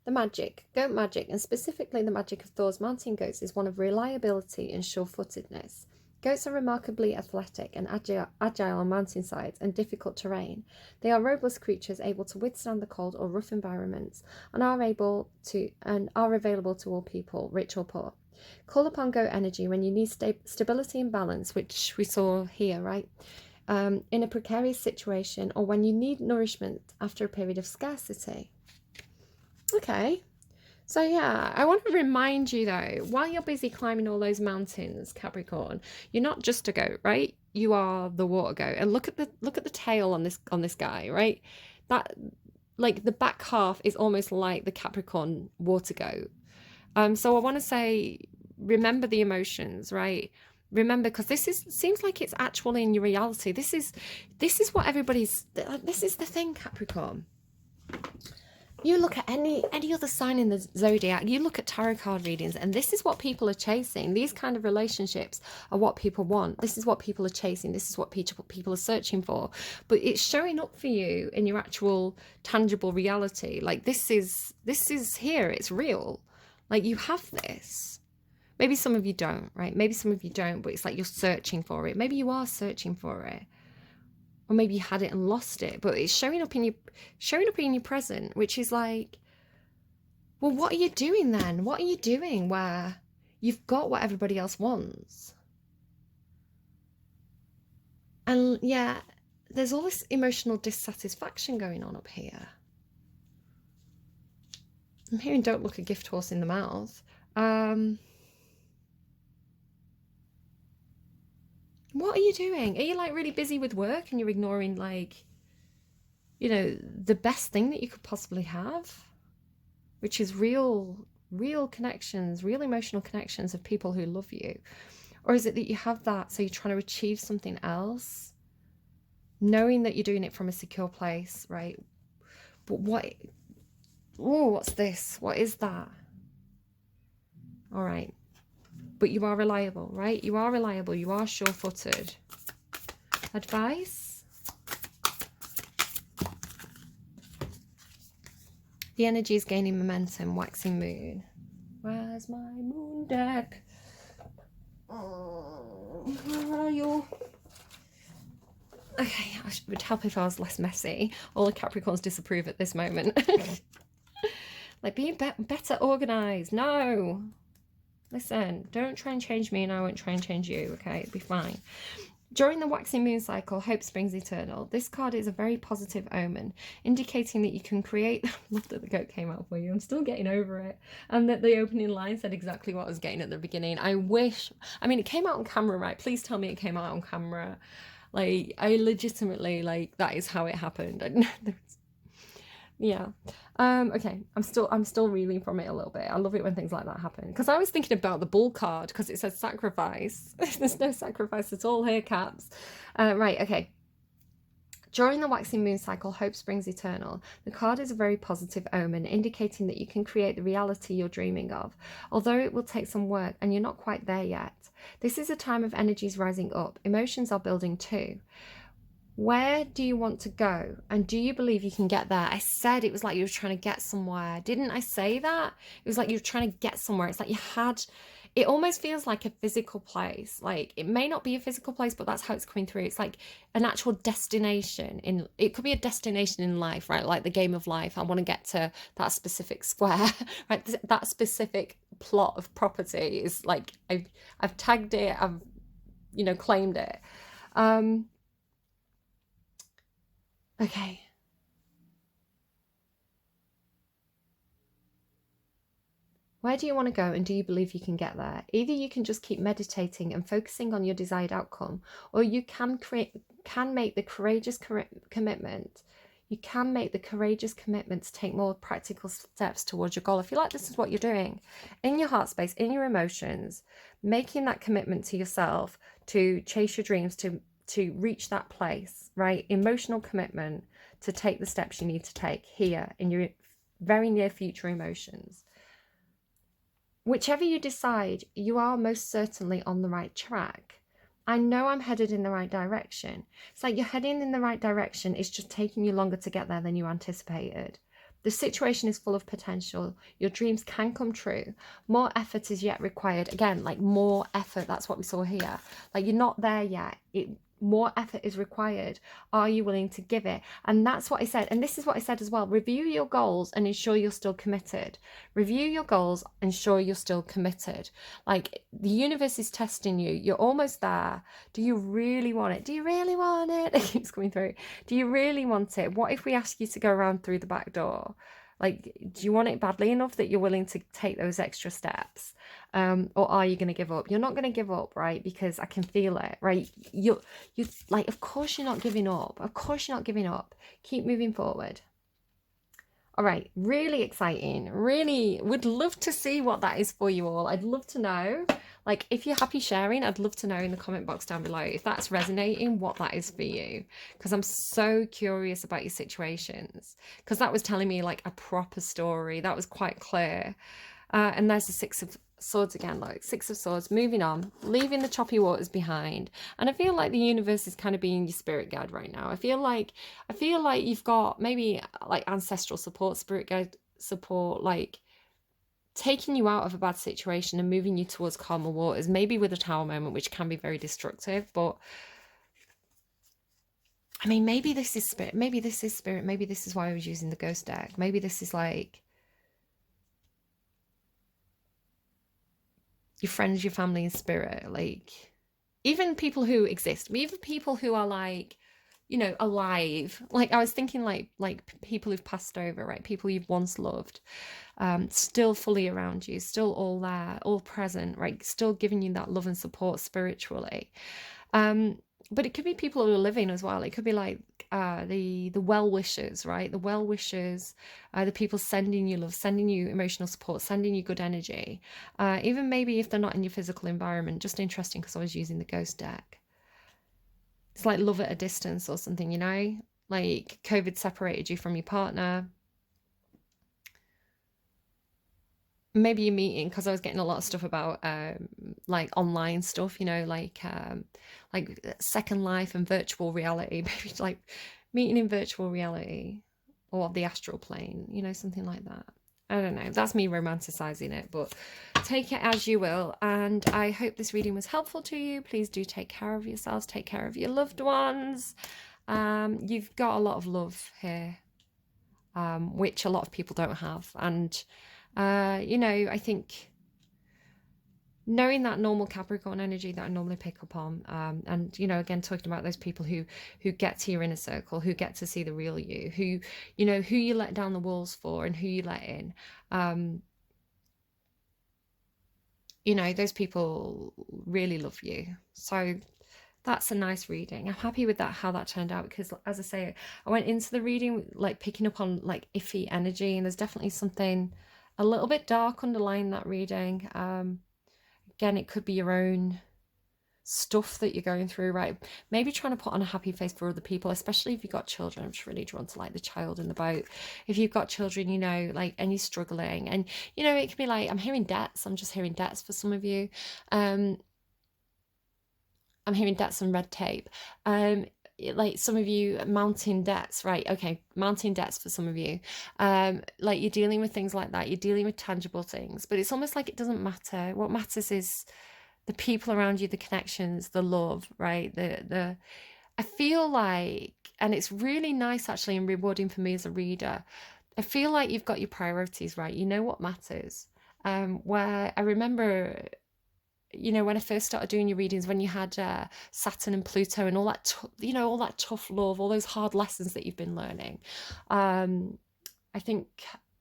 The magic, goat magic, and specifically the magic of Thor's mountain goats, is one of reliability and sure-footedness. Goats are remarkably athletic and agile on mountainsides and difficult terrain. They are robust creatures able to withstand the cold or rough environments and are available to all people, rich or poor. Call upon goat energy when you need stability and balance, which we saw here, right? In a precarious situation, or when you need nourishment after a period of scarcity. Okay. So yeah, I want to remind you though, while you're busy climbing all those mountains, Capricorn, you're not just a goat, right? You are the water goat. And look at the tail on this guy, right? That, like, the back half is almost like the Capricorn water goat. So I want to say, remember the emotions, right? Remember, because seems like it's actually in your reality. This is what everybody's. This is the thing, Capricorn. You look at any other sign in the zodiac, you look at tarot card readings, and this is what people are chasing. These kind of relationships are what people want. This is what people are chasing. This is what people are searching for. But it's showing up for you in your actual tangible reality. Like, this is here. It's real. Like, you have this. Maybe some of you don't, right? Maybe some of you don't, but it's like you're searching for it. Maybe you are searching for it. Or maybe you had it and lost it, but it's showing up in your present, which is like, well, what are you doing then? What are you doing where you've got what everybody else wants? And yeah, there's all this emotional dissatisfaction going on up here. I'm hearing don't look a gift horse in the mouth. What are you doing? Are you like really busy with work and you're ignoring, like, you know, the best thing that you could possibly have, which is real connections, real emotional connections of people who love you? Or is it that you have that, so you're trying to achieve something else, knowing that you're doing it from a secure place, right? But what's this? What is that? All right. But you are reliable, right? You are reliable. You are sure-footed. Advice? The energy is gaining momentum. Waxing moon. Where's my moon deck? Oh, where are you? Okay, it would help if I was less messy. All the Capricorns disapprove at this moment. Like, being better organised. No. Listen, don't try and change me and I won't try and change you, okay? It'll be fine. During the waxing moon cycle, hope springs eternal. This card is a very positive omen, indicating that you can create... Love that the goat came out for you. I'm still getting over it. And that the opening line said exactly what I was getting at the beginning. I wish... I mean, it came out on camera, right? Please tell me it came out on camera. Like, I legitimately, like, that is how it happened. Yeah. Okay. I'm still reeling from it a little bit. I love it when things like that happen. Because I was thinking about the bull card because it says sacrifice. There's no sacrifice at all here, Caps. Right, okay. During the waxing moon cycle, hope springs eternal. The card is a very positive omen, indicating that you can create the reality you're dreaming of, although it will take some work and you're not quite there yet. This is a time of energies rising up. Emotions are building too. Where do you want to go? And do you believe you can get there? I said it was like you were trying to get somewhere. Didn't I say that? It was like you were trying to get somewhere. It's like you had, it almost feels like a physical place. Like it may not be a physical place, but that's how it's coming through. It's like an actual destination in, it could be a destination in life, right? Like the game of life. I want to get to that specific square, right? That specific plot of property is like, I've tagged it, I've, claimed it. Okay. Where do you want to go and do you believe you can get there? Either you can just keep meditating and focusing on your desired outcome, or you can make the courageous commitment. You can make the courageous commitment to take more practical steps towards your goal. I feel like this is what you're doing in your heart space, in your emotions, making that commitment to yourself to chase your dreams, to reach that place, right? Emotional commitment to take the steps you need to take here in your very near future emotions. Whichever you decide, you are most certainly on the right track. I know I'm headed in the right direction. It's like you're heading in the right direction. It's just taking you longer to get there than you anticipated. The situation is full of potential. Your dreams can come true. More effort is yet required. Again, like more effort. That's what we saw here. Like you're not there yet. More effort is required. Are you willing to give it? And that's what I said. And this is what I said as well. Review your goals and ensure you're still committed. Review your goals, ensure you're still committed. Like the universe is testing you. You're almost there. Do you really want it? Do you really want it? It keeps coming through. Do you really want it? What if we ask you to go around through the back door? Like, do you want it badly enough that you're willing to take those extra steps? Or are you going to give up? You're not going to give up, right? Because I can feel it, right? You like, of course you're not giving up. Of course you're not giving up. Keep moving forward. All right, really exciting. Really would love to see what that is for you all. I'd love to know. Like, if you're happy sharing, I'd love to know in the comment box down below if that's resonating, what that is for you. Because I'm so curious about your situations. Because that was telling me like a proper story. That was quite clear. And there's the Six of Swords again, like Six of Swords, moving on, leaving the choppy waters behind. And I feel like the universe is kind of being your spirit guide right now. I feel like you've got maybe like ancestral support, spirit guide support, like taking you out of a bad situation and moving you towards calmer waters, maybe with a tower moment, which can be very destructive. But I mean, maybe this is spirit, maybe this is spirit, maybe this is why I was using the ghost deck. Maybe this is like your friends, your family, and spirit, like even people who exist, even people who are like, alive. Like I was thinking like people who've passed over, right? People you've once loved, still fully around you, still all there, all present, right? Still giving you that love and support spiritually. But it could be people who are living as well. It could be like the well-wishers, right? The well-wishers, the people sending you love, sending you emotional support, sending you good energy. Even maybe if they're not in your physical environment. Just interesting because I was using the ghost deck. It's like love at a distance or something, like COVID separated you from your partner. Maybe you're meeting, because I was getting a lot of stuff about like online stuff, like Second Life and virtual reality. Maybe like meeting in virtual reality or the astral plane, something like that. I don't know. That's me romanticizing it, but take it as you will. And I hope this reading was helpful to you. Please do take care of yourselves. Take care of your loved ones. You've got a lot of love here, which a lot of people don't have. And, I think knowing that normal Capricorn energy that I normally pick up on, and you know, again, talking about those people who get to your inner circle, who get to see the real you, who, you know, who you let down the walls for and who you let in. You know, those people really love you. So that's a nice reading. I'm happy with that, how that turned out, because as I say, I went into the reading like picking up on like iffy energy, and there's definitely something a little bit dark underlying that reading. Again, it could be your own stuff that you're going through, right? Maybe trying to put on a happy face for other people, especially if you've got children. I'm just really drawn to like the child in the boat. If you've got children, you know, like, and you're struggling, and you know, it can be like, I'm hearing debts. I'm just hearing debts for some of you. I'm hearing debts and red tape. Like some of you, mounting debts, right? Okay, mounting debts for some of you. Like you're dealing with things like that. You're dealing with tangible things, but it's almost like it doesn't matter. What matters is the people around you, the connections, the love, right? I feel like, and it's really nice actually and rewarding for me as a reader, I feel like you've got your priorities right. You know what matters. Where I remember, you know, when I first started doing your readings, when you had Saturn and Pluto and all that, you know, all that tough love, all those hard lessons that you've been learning. I think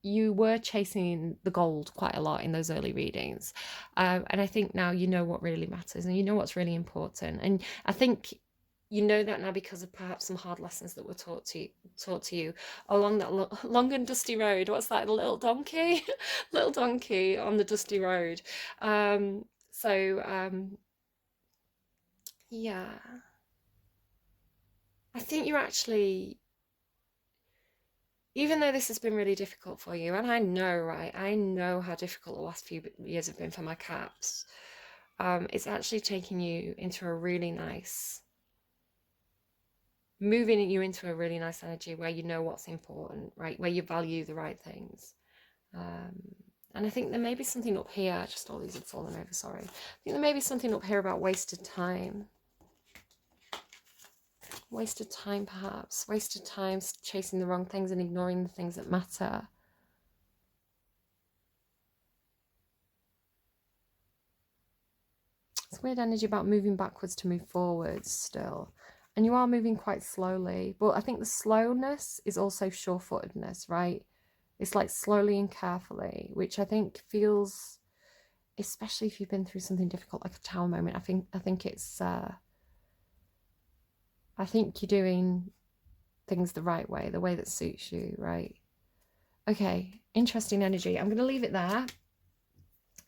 you were chasing the gold quite a lot in those early readings. And I think now you know what really matters and you know what's really important. And I think you know that now because of perhaps some hard lessons that were taught to you along that long and dusty road. What's that, little donkey? Little donkey on the dusty road. So yeah, I think you're actually, even though this has been really difficult for you, and I know, right, I know how difficult the last few years have been for my caps, it's actually taking you into a really nice, moving you into a really nice energy where you know what's important, right, where you value the right things. And I think there may be something up here, just all these have fallen over, sorry. I think there may be something up here about wasted time. Wasted time, perhaps. Wasted time chasing the wrong things and ignoring the things that matter. It's weird energy about moving backwards to move forwards still. And you are moving quite slowly. But I think the slowness is also sure-footedness, right? It's like slowly and carefully, which I think feels, especially if you've been through something difficult like a tower moment, I think it's I think you're doing things the right way, the way that suits you, right? Okay, interesting energy. I'm going to leave it there.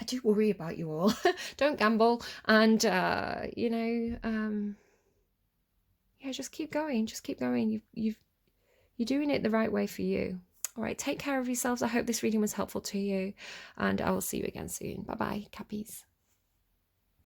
I do worry about you all. Don't gamble. And, you know, yeah, just keep going. Just keep going. You're doing it the right way for you. All right, take care of yourselves. I hope this reading was helpful to you. And I will see you again soon. Bye-bye, Cappies.